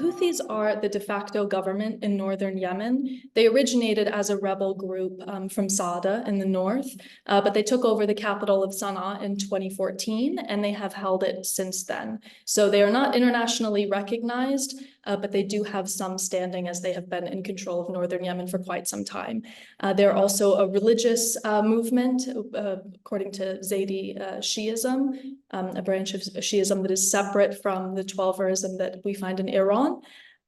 Houthis are the de facto government in northern Yemen. They originated as a rebel group from Sada in the north, but they took over the capital of Sana'a in 2014, and they have held it since then. So they are not internationally recognized, but they do have some standing as they have been in control of northern Yemen for quite some time. They're also a religious movement, according to Zaydi Shi'ism, a branch of Shi'ism that is separate from the Twelverism that we find in Iran.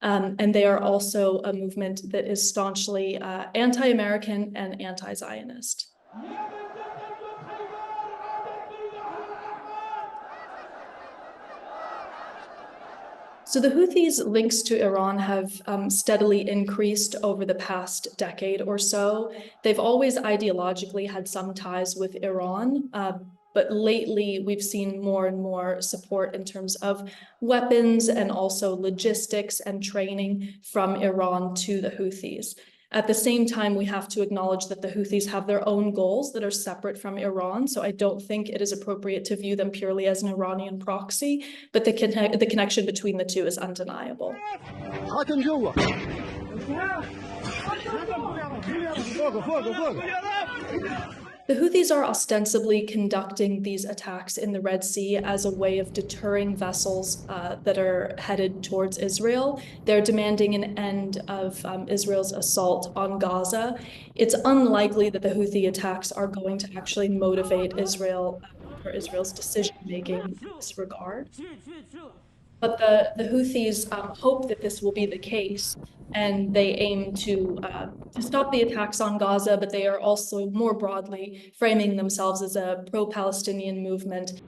And they are also a movement that is staunchly anti-American and anti-Zionist. So the Houthis' links to Iran have steadily increased over the past decade or so. They've always ideologically had some ties with Iran, but lately we've seen more and more support in terms of weapons and also logistics and training from Iran to the Houthis. At the same time, we have to acknowledge that the Houthis have their own goals that are separate from Iran, so I don't think it is appropriate to view them purely as an Iranian proxy, but the connection between the two is undeniable. The Houthis are ostensibly conducting these attacks in the Red Sea as a way of deterring vessels that are headed towards Israel. They're demanding an end of Israel's assault on Gaza. It's unlikely that the Houthi attacks are going to actually motivate Israel or Israel's decision-making in this regard. But the Houthis hope that this will be the case, and they aim to stop the attacks on Gaza, but they are also more broadly framing themselves as a pro-Palestinian movement.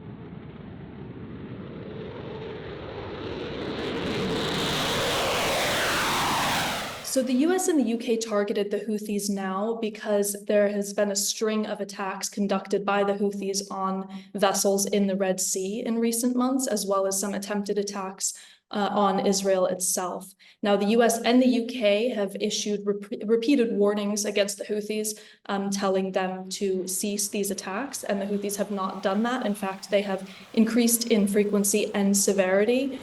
So the US and the UK targeted the Houthis now because there has been a string of attacks conducted by the Houthis on vessels in the Red Sea in recent months, as well as some attempted attacks on Israel itself. Now, the US and the UK have issued repeated warnings against the Houthis, telling them to cease these attacks, and the Houthis have not done that. In fact, they have increased in frequency and severity.